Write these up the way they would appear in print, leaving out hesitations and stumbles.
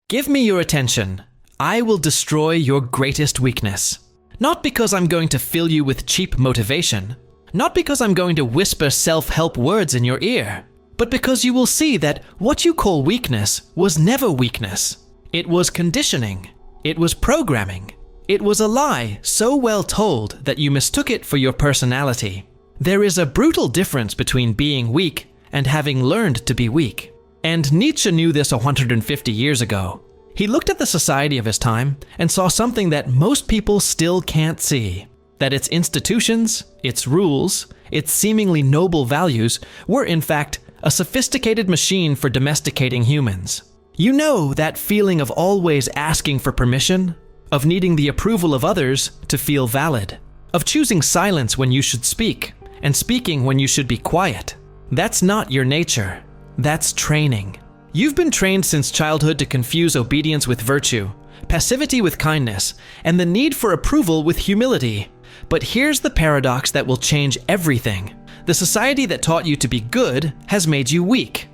Give me your attention. I will destroy your greatest weakness. Not because I'm going to fill you with cheap motivation, not because I'm going to whisper self-help words in your ear, but because you will see that what you call weakness was never weakness. It was conditioning. It was programming. It was a lie so well told that you mistook it for your personality. There is a brutal difference between being weak and having learned to be weak. And Nietzsche knew this 150 years ago. He looked at the society of his time and saw something that most people still can't see. That its institutions, its rules, its seemingly noble values were in fact a sophisticated machine for domesticating humans. You know that feeling of always asking for permission, of needing the approval of others to feel valid, of choosing silence when you should speak, and speaking when you should be quiet. That's not your nature. That's training. You've been trained since childhood to confuse obedience with virtue, passivity with kindness, and the need for approval with humility. But here's the paradox that will change everything. The society that taught you to be good has made you weak.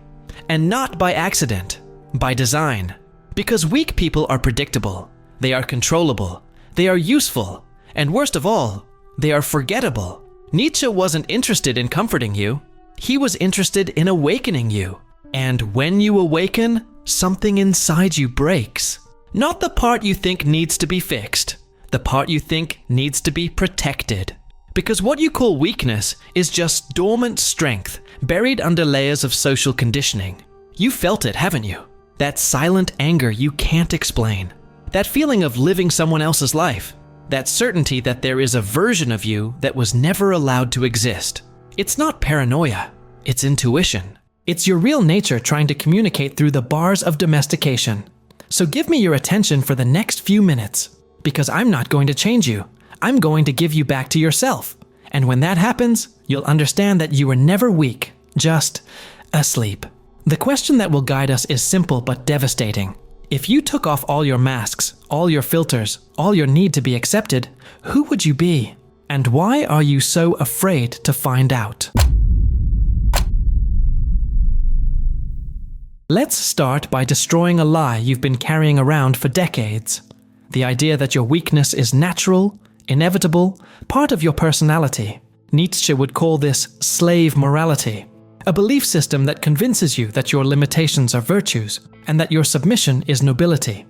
And not by accident, by design. Because weak people are predictable, they are controllable, they are useful, and worst of all, they are forgettable. Nietzsche wasn't interested in comforting you. He was interested in awakening you. And when you awaken, something inside you breaks. Not the part you think needs to be fixed, the part you think needs to be protected. Because what you call weakness is just dormant strength buried under layers of social conditioning. You felt it, haven't you? That silent anger you can't explain. That feeling of living someone else's life. That certainty that there is a version of you that was never allowed to exist. It's not paranoia, it's intuition. It's your real nature trying to communicate through the bars of domestication. So give me your attention for the next few minutes, because I'm not going to change you. I'm going to give you back to yourself. And when that happens, you'll understand that you were never weak, just asleep. The question that will guide us is simple but devastating. If you took off all your masks, all your filters, all your need to be accepted, who would you be? And why are you so afraid to find out? Let's start by destroying a lie you've been carrying around for decades. The idea that your weakness is natural, inevitable, part of your personality. Nietzsche would call this slave morality, a belief system that convinces you that your limitations are virtues and that your submission is nobility.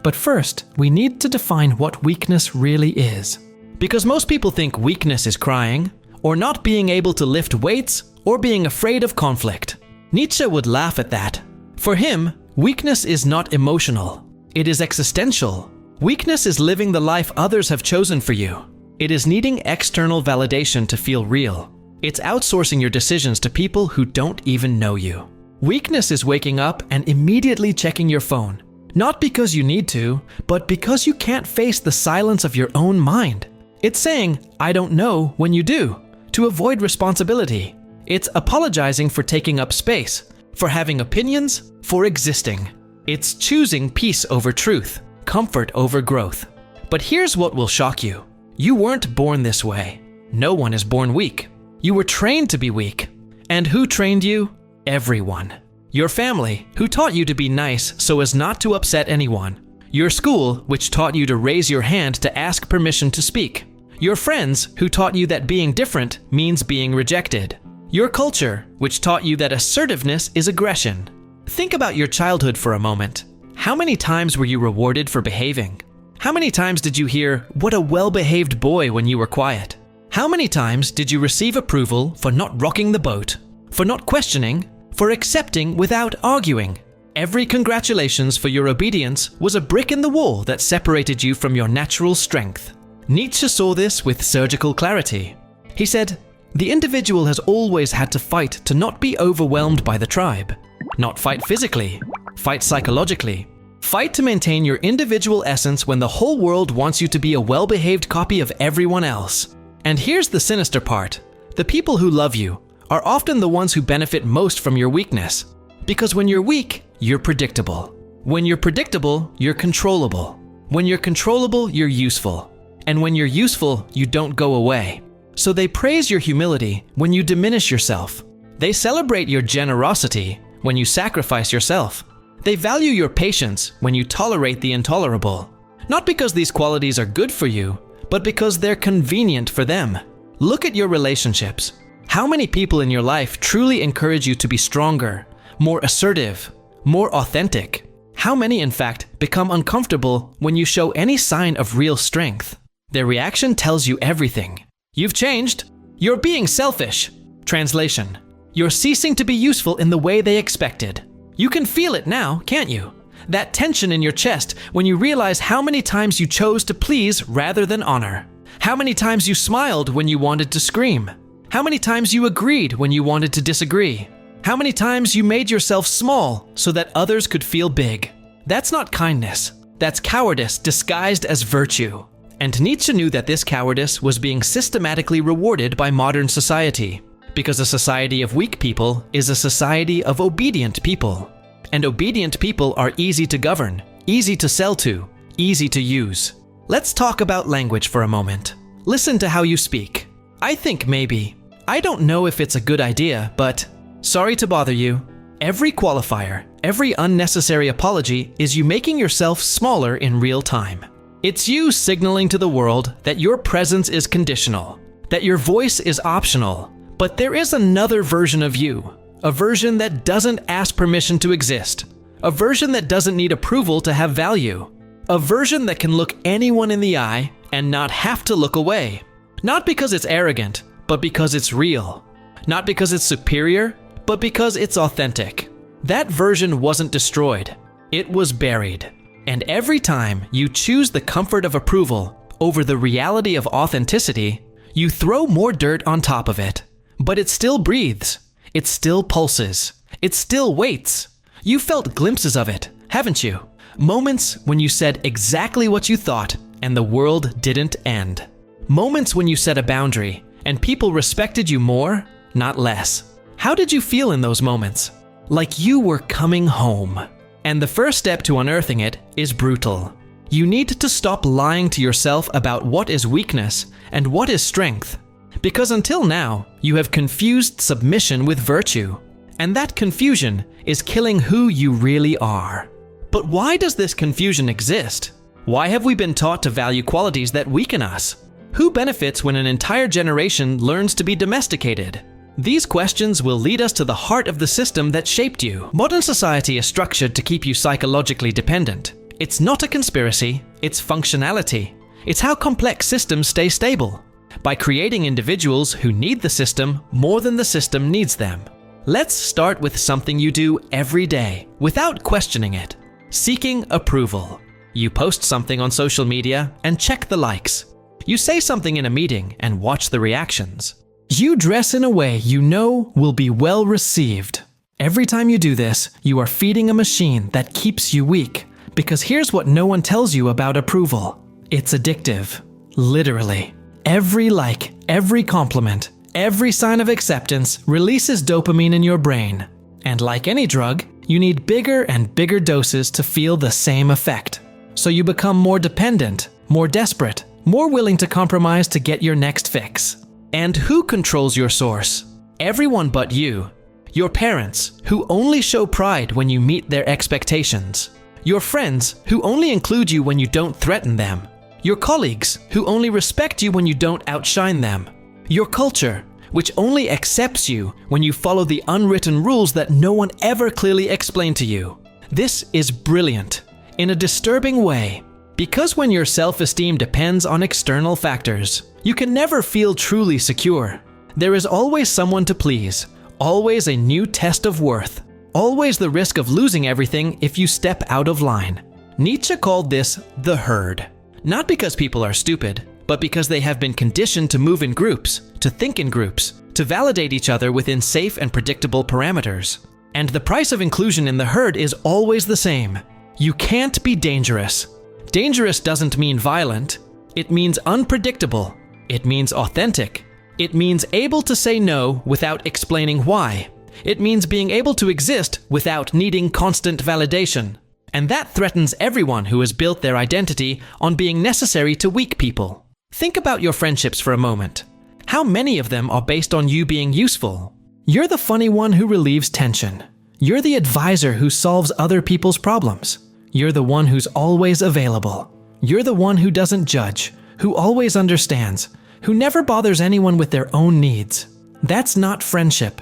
But first, we need to define what weakness really is. Because most people think weakness is crying, or not being able to lift weights, or being afraid of conflict. Nietzsche would laugh at that. For him, weakness is not emotional. It is existential. Weakness is living the life others have chosen for you. It is needing external validation to feel real. It's outsourcing your decisions to people who don't even know you. Weakness is waking up and immediately checking your phone. Not because you need to, but because you can't face the silence of your own mind. It's saying, I don't know, when you do, to avoid responsibility. It's apologizing for taking up space, for having opinions, for existing. It's choosing peace over truth, comfort over growth. But here's what will shock you. You weren't born this way. No one is born weak. You were trained to be weak. And who trained you? Everyone. Your family, who taught you to be nice so as not to upset anyone. Your school, which taught you to raise your hand to ask permission to speak. Your friends, who taught you that being different means being rejected. Your culture, which taught you that assertiveness is aggression. Think about your childhood for a moment. How many times were you rewarded for behaving? How many times did you hear, "What a well-behaved boy," when you were quiet? How many times did you receive approval for not rocking the boat, for not questioning, for accepting without arguing? Every congratulations for your obedience was a brick in the wall that separated you from your natural strength. Nietzsche saw this with surgical clarity. He said, the individual has always had to fight to not be overwhelmed by the tribe. Not fight physically, fight psychologically. Fight to maintain your individual essence when the whole world wants you to be a well-behaved copy of everyone else. And here's the sinister part. The people who love you are often the ones who benefit most from your weakness. Because when you're weak, you're predictable. When you're predictable, you're controllable. When you're controllable, you're useful. And when you're useful, you don't go away. So they praise your humility when you diminish yourself. They celebrate your generosity when you sacrifice yourself. They value your patience when you tolerate the intolerable. Not because these qualities are good for you, but because they're convenient for them. Look at your relationships. How many people in your life truly encourage you to be stronger, more assertive, more authentic? How many, in fact, become uncomfortable when you show any sign of real strength? Their reaction tells you everything. You've changed. You're being selfish. Translation: you're ceasing to be useful in the way they expected. You can feel it now, can't you? That tension in your chest when you realize how many times you chose to please rather than honor. How many times you smiled when you wanted to scream. How many times you agreed when you wanted to disagree. How many times you made yourself small so that others could feel big. That's not kindness. That's cowardice disguised as virtue. And Nietzsche knew that this cowardice was being systematically rewarded by modern society. Because a society of weak people is a society of obedient people. And obedient people are easy to govern, easy to sell to, easy to use. Let's talk about language for a moment. Listen to how you speak. I think maybe. I don't know if it's a good idea, but sorry to bother you. Every qualifier, every unnecessary apology is you making yourself smaller in real time. It's you signaling to the world that your presence is conditional, that your voice is optional, but there is another version of you. A version that doesn't ask permission to exist. A version that doesn't need approval to have value. A version that can look anyone in the eye and not have to look away. Not because it's arrogant, but because it's real. Not because it's superior, but because it's authentic. That version wasn't destroyed. It was buried. And every time you choose the comfort of approval over the reality of authenticity, you throw more dirt on top of it. But it still breathes. It still pulses. It still waits. You felt glimpses of it, haven't you? Moments when you said exactly what you thought and the world didn't end. Moments when you set a boundary and people respected you more, not less. How did you feel in those moments? Like you were coming home. And the first step to unearthing it is brutal. You need to stop lying to yourself about what is weakness and what is strength. Because until now, you have confused submission with virtue. And that confusion is killing who you really are. But why does this confusion exist? Why have we been taught to value qualities that weaken us? Who benefits when an entire generation learns to be domesticated? These questions will lead us to the heart of the system that shaped you. Modern society is structured to keep you psychologically dependent. It's not a conspiracy, it's functionality. It's how complex systems stay stable. By creating individuals who need the system more than the system needs them. Let's start with something you do every day, without questioning it. Seeking approval. You post something on social media and check the likes. You say something in a meeting and watch the reactions. You dress in a way you know will be well received. Every time you do this, you are feeding a machine that keeps you weak. Because here's what no one tells you about approval. It's addictive. Literally. Every like, every compliment, every sign of acceptance releases dopamine in your brain. And like any drug, you need bigger and bigger doses to feel the same effect. So you become more dependent, more desperate, more willing to compromise to get your next fix. And who controls your source? Everyone but you. Your parents, who only show pride when you meet their expectations. Your friends, who only include you when you don't threaten them. Your colleagues, who only respect you when you don't outshine them. Your culture, which only accepts you when you follow the unwritten rules that no one ever clearly explained to you. This is brilliant, in a disturbing way, because when your self-esteem depends on external factors, you can never feel truly secure. There is always someone to please, always a new test of worth, always the risk of losing everything if you step out of line. Nietzsche called this the herd. Not because people are stupid, but because they have been conditioned to move in groups, to think in groups, to validate each other within safe and predictable parameters. And the price of inclusion in the herd is always the same. You can't be dangerous. Dangerous doesn't mean violent. It means unpredictable. It means authentic. It means able to say no without explaining why. It means being able to exist without needing constant validation. And that threatens everyone who has built their identity on being necessary to weak people. Think about your friendships for a moment. How many of them are based on you being useful? You're the funny one who relieves tension. You're the advisor who solves other people's problems. You're the one who's always available. You're the one who doesn't judge, who always understands, who never bothers anyone with their own needs. That's not friendship.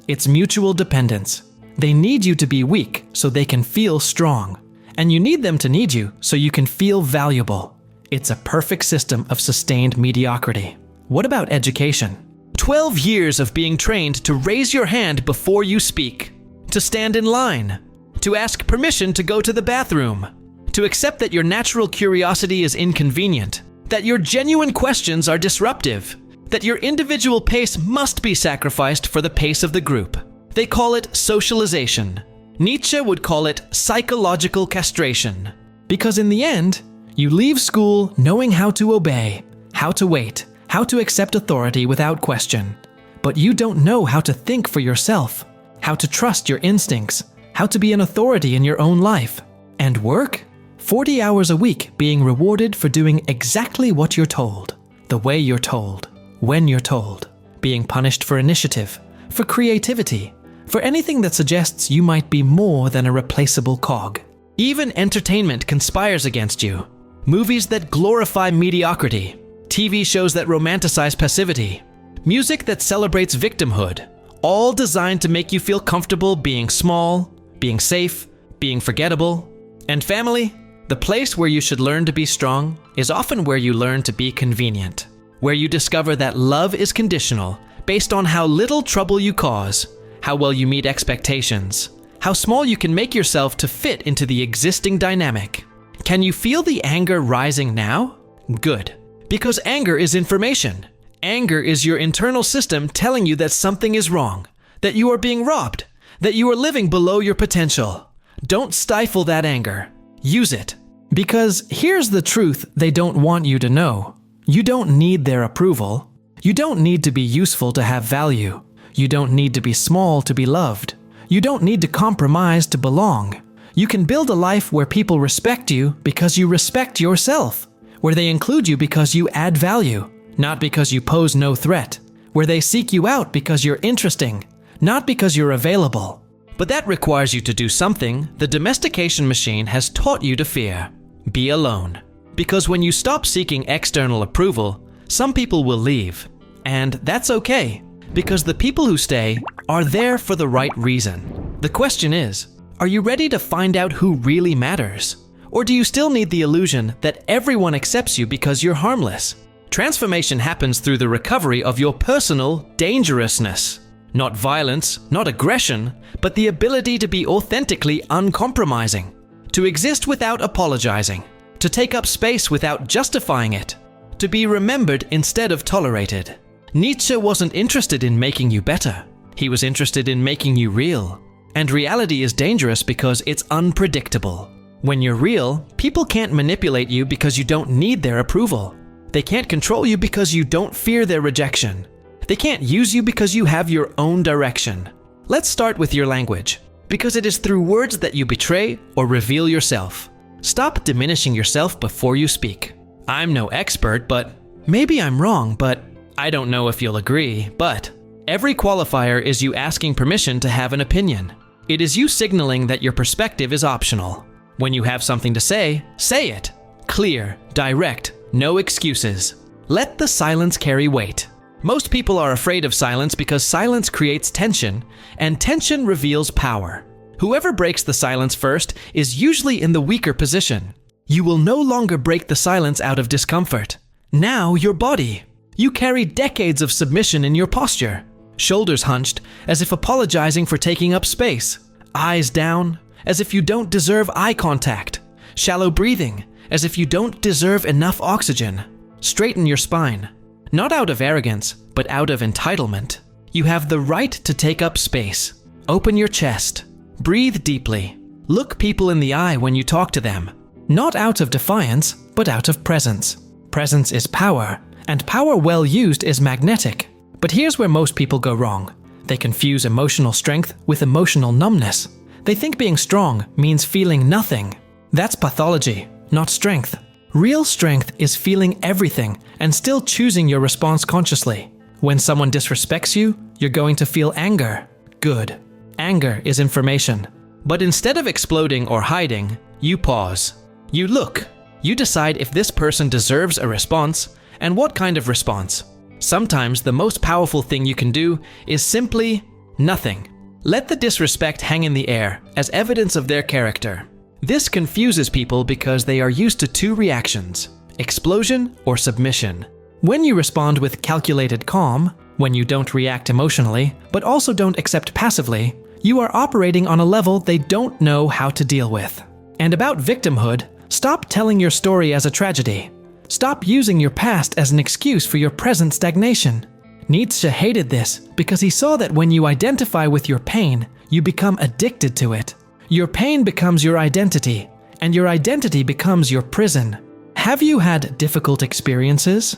It's mutual dependence. They need you to be weak so they can feel strong. And you need them to need you so you can feel valuable. It's a perfect system of sustained mediocrity. What about education? 12 years of being trained to raise your hand before you speak, to stand in line, to ask permission to go to the bathroom, to accept that your natural curiosity is inconvenient, that your genuine questions are disruptive, that your individual pace must be sacrificed for the pace of the group. They call it socialization. Nietzsche would call it psychological castration. Because in the end, you leave school knowing how to obey, how to wait, how to accept authority without question. But you don't know how to think for yourself, how to trust your instincts, how to be an authority in your own life. And work? 40 hours a week being rewarded for doing exactly what you're told, the way you're told, when you're told, being punished for initiative, for creativity, for anything that suggests you might be more than a replaceable cog. Even entertainment conspires against you. Movies that glorify mediocrity, TV shows that romanticize passivity, music that celebrates victimhood, all designed to make you feel comfortable being small, being safe, being forgettable. And family, the place where you should learn to be strong is often where you learn to be convenient, where you discover that love is conditional based on how little trouble you cause, how well you meet expectations, how small you can make yourself to fit into the existing dynamic. Can you feel the anger rising now? Good. Because anger is information. Anger is your internal system telling you that something is wrong, that you are being robbed, that you are living below your potential. Don't stifle that anger. Use it. Because here's the truth they don't want you to know. You don't need their approval. You don't need to be useful to have value. You don't need to be small to be loved. You don't need to compromise to belong. You can build a life where people respect you because you respect yourself, where they include you because you add value, not because you pose no threat, where they seek you out because you're interesting, not because you're available. But that requires you to do something the domestication machine has taught you to fear. Be alone. Because when you stop seeking external approval, some people will leave. And that's okay, because the people who stay are there for the right reason. The question is, are you ready to find out who really matters? Or do you still need the illusion that everyone accepts you because you're harmless? Transformation happens through the recovery of your personal dangerousness. Not violence, not aggression, but the ability to be authentically uncompromising. To exist without apologizing. To take up space without justifying it. To be remembered instead of tolerated. Nietzsche wasn't interested in making you better. He was interested in making you real. And reality is dangerous because it's unpredictable. When you're real, people can't manipulate you because you don't need their approval. They can't control you because you don't fear their rejection. They can't use you because you have your own direction. Let's start with your language, because it is through words that you betray or reveal yourself. Stop diminishing yourself before you speak. I'm no expert, but maybe I'm wrong, but I don't know if you'll agree, but every qualifier is you asking permission to have an opinion. It is you signaling that your perspective is optional. When you have something to say it. Clear, direct, no excuses. Let the silence carry weight. Most people are afraid of silence because silence creates tension, and tension reveals power. Whoever breaks the silence first is usually in the weaker position. You will no longer break the silence out of discomfort. Now your body. You carry decades of submission in your posture. Shoulders hunched, as if apologizing for taking up space. Eyes down, as if you don't deserve eye contact. Shallow breathing, as if you don't deserve enough oxygen. Straighten your spine. Not out of arrogance, but out of entitlement. You have the right to take up space. Open your chest. Breathe deeply. Look people in the eye when you talk to them. Not out of defiance, but out of presence. Presence is power, and power well used is magnetic. But here's where most people go wrong. They confuse emotional strength with emotional numbness. They think being strong means feeling nothing. That's pathology, not strength. Real strength is feeling everything and still choosing your response consciously. When someone disrespects you, you're going to feel anger. Good. Anger is information. But instead of exploding or hiding, you pause. You look. You decide if this person deserves a response, and what kind of response. Sometimes the most powerful thing you can do is simply nothing. Let the disrespect hang in the air as evidence of their character. This confuses people because they are used to two reactions: explosion or submission. When you respond with calculated calm, when you don't react emotionally, but also don't accept passively, you are operating on a level they don't know how to deal with. And about victimhood, stop telling your story as a tragedy. Stop using your past as an excuse for your present stagnation. Nietzsche hated this because he saw that when you identify with your pain, you become addicted to it. Your pain becomes your identity, and your identity becomes your prison. Have you had difficult experiences?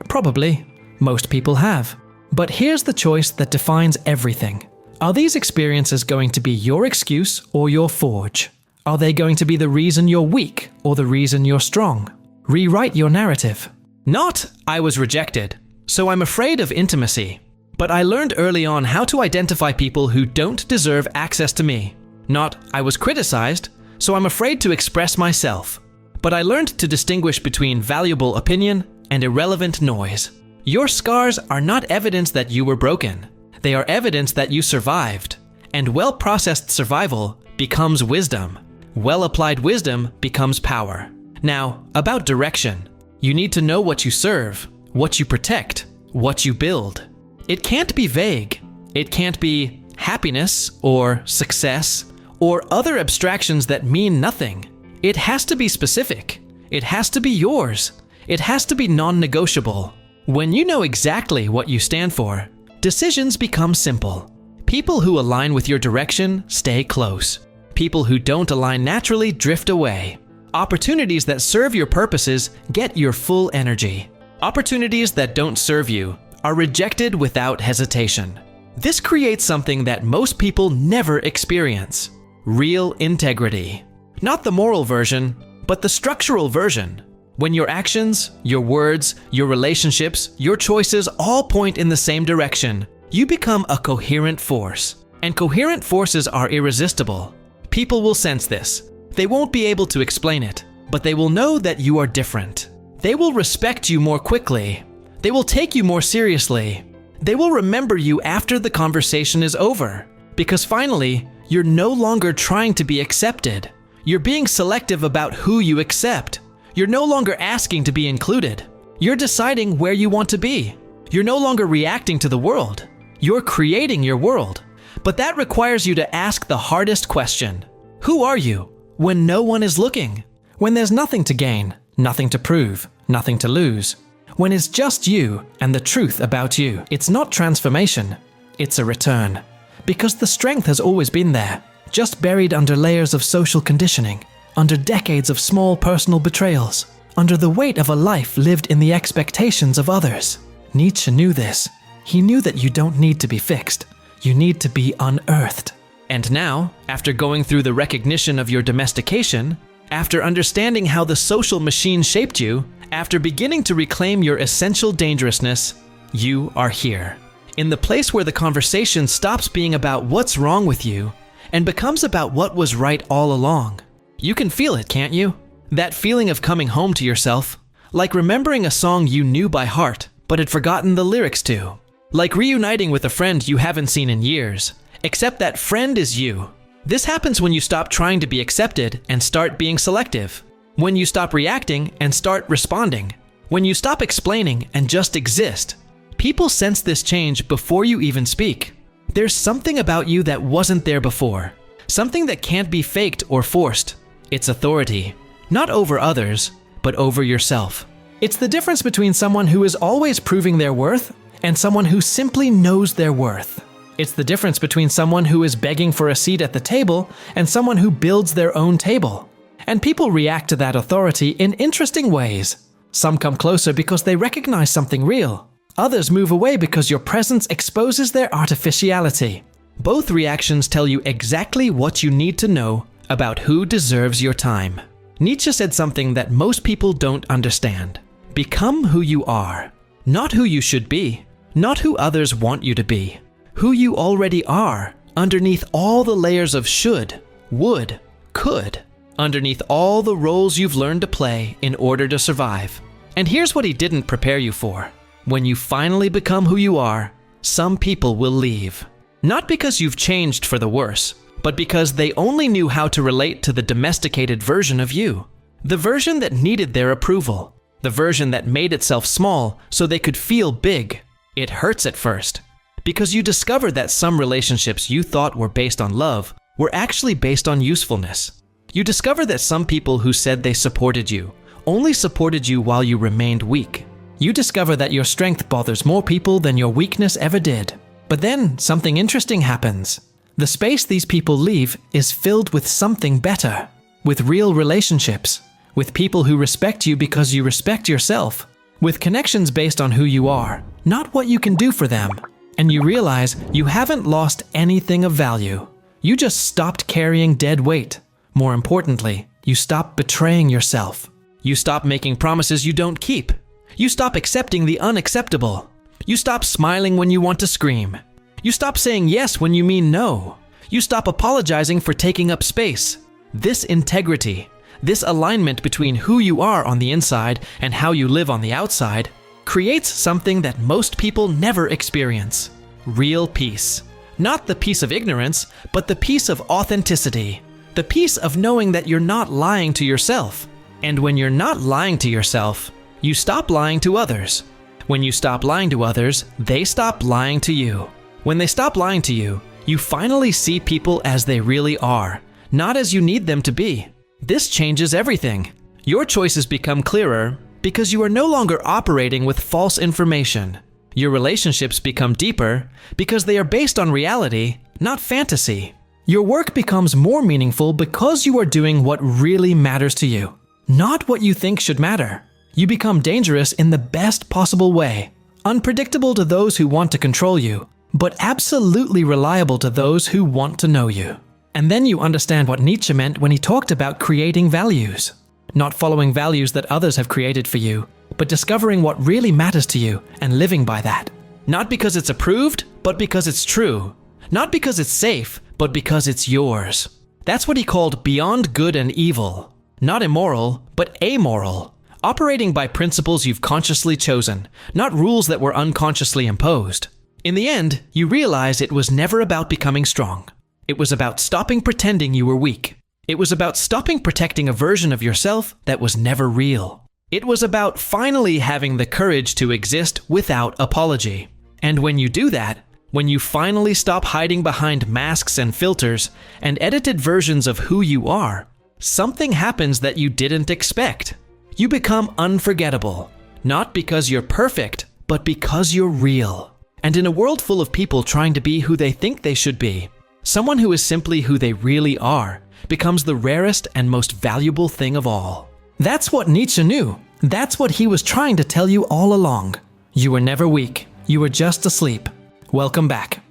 Probably. Most people have. But here's the choice that defines everything. Are these experiences going to be your excuse or your forge? Are they going to be the reason you're weak or the reason you're strong? Rewrite your narrative. Not, I was rejected, so I'm afraid of intimacy. But I learned early on how to identify people who don't deserve access to me. Not, I was criticized, so I'm afraid to express myself. But I learned to distinguish between valuable opinion and irrelevant noise. Your scars are not evidence that you were broken. They are evidence that you survived. And well-processed survival becomes wisdom. Well-applied wisdom becomes power. Now, about direction. You need to know what you serve, what you protect, what you build. It can't be vague. It can't be happiness or success or other abstractions that mean nothing. It has to be specific. It has to be yours. It has to be non-negotiable. When you know exactly what you stand for, decisions become simple. People who align with your direction stay close. People who don't align naturally drift away. Opportunities that serve your purposes get your full energy. Opportunities that don't serve you are rejected without hesitation. This creates something that most people never experience: real integrity. Not the moral version, but the structural version. When your actions, your words, your relationships, your choices all point in the same direction, you become a coherent force. And coherent forces are irresistible. People will sense this. They won't be able to explain it, but they will know that you are different. They will respect you more quickly. They will take you more seriously. They will remember you after the conversation is over, because finally, you're no longer trying to be accepted. You're being selective about who you accept. You're no longer asking to be included. You're deciding where you want to be. You're no longer reacting to the world. You're creating your world. But that requires you to ask the hardest question. Who are you when no one is looking? When there's nothing to gain, nothing to prove, nothing to lose. When it's just you and the truth about you. It's not transformation, it's a return. Because the strength has always been there, just buried under layers of social conditioning, under decades of small personal betrayals, under the weight of a life lived in the expectations of others. Nietzsche knew this. He knew that you don't need to be fixed. You need to be unearthed. And now, after going through the recognition of your domestication, after understanding how the social machine shaped you, after beginning to reclaim your essential dangerousness, you are here. In the place where the conversation stops being about what's wrong with you and becomes about what was right all along. You can feel it, can't you? That feeling of coming home to yourself, like remembering a song you knew by heart but had forgotten the lyrics to. Like reuniting with a friend you haven't seen in years, except that friend is you. This happens when you stop trying to be accepted and start being selective. When you stop reacting and start responding. When you stop explaining and just exist. People sense this change before you even speak. There's something about you that wasn't there before. Something that can't be faked or forced. It's authority. Not over others, but over yourself. It's the difference between someone who is always proving their worth and someone who simply knows their worth. It's the difference between someone who is begging for a seat at the table and someone who builds their own table. And people react to that authority in interesting ways. Some come closer because they recognize something real. Others move away because your presence exposes their artificiality. Both reactions tell you exactly what you need to know about who deserves your time. Nietzsche said something that most people don't understand. Become who you are. Not who you should be. Not who others want you to be. Who you already are, underneath all the layers of should, would, could, underneath all the roles you've learned to play in order to survive. And here's what he didn't prepare you for. When you finally become who you are, some people will leave. Not because you've changed for the worse, but because they only knew how to relate to the domesticated version of you. The version that needed their approval. The version that made itself small so they could feel big. It hurts at first, because you discover that some relationships you thought were based on love were actually based on usefulness. You discover that some people who said they supported you only supported you while you remained weak. You discover that your strength bothers more people than your weakness ever did. But then something interesting happens. The space these people leave is filled with something better, with real relationships, with people who respect you because you respect yourself, with connections based on who you are, not what you can do for them. And you realize you haven't lost anything of value. You just stopped carrying dead weight. More importantly, you stop betraying yourself. You stop making promises you don't keep. You stop accepting the unacceptable. You stop smiling when you want to scream. You stop saying yes when you mean no. You stop apologizing for taking up space. This integrity, this alignment between who you are on the inside and how you live on the outside, creates something that most people never experience. Real peace. Not the peace of ignorance, but the peace of authenticity. The peace of knowing that you're not lying to yourself. And when you're not lying to yourself, you stop lying to others. When you stop lying to others, they stop lying to you. When they stop lying to you, you finally see people as they really are, not as you need them to be. This changes everything. Your choices become clearer because you are no longer operating with false information. Your relationships become deeper because they are based on reality, not fantasy. Your work becomes more meaningful because you are doing what really matters to you, not what you think should matter. You become dangerous in the best possible way, unpredictable to those who want to control you, but absolutely reliable to those who want to know you. And then you understand what Nietzsche meant when he talked about creating values. Not following values that others have created for you, but discovering what really matters to you and living by that. Not because it's approved, but because it's true. Not because it's safe, but because it's yours. That's what he called beyond good and evil. Not immoral, but amoral. Operating by principles you've consciously chosen, not rules that were unconsciously imposed. In the end, you realize it was never about becoming strong. It was about stopping pretending you were weak. It was about stopping protecting a version of yourself that was never real. It was about finally having the courage to exist without apology. And when you do that, when you finally stop hiding behind masks and filters and edited versions of who you are, something happens that you didn't expect. You become unforgettable, not because you're perfect, but because you're real. And in a world full of people trying to be who they think they should be, someone who is simply who they really are becomes the rarest and most valuable thing of all. That's what Nietzsche knew. That's what he was trying to tell you all along. You were never weak. You were just asleep. Welcome back.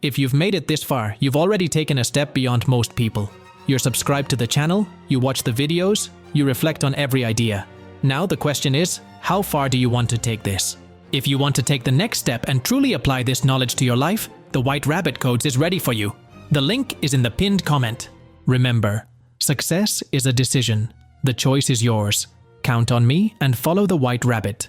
If you've made it this far, you've already taken a step beyond most people. You're subscribed to the channel, you watch the videos, you reflect on every idea. Now the question is, how far do you want to take this? If you want to take the next step and truly apply this knowledge to your life, the White Rabbit Codes is ready for you. The link is in the pinned comment. Remember, success is a decision. The choice is yours. Count on me and follow the White Rabbit.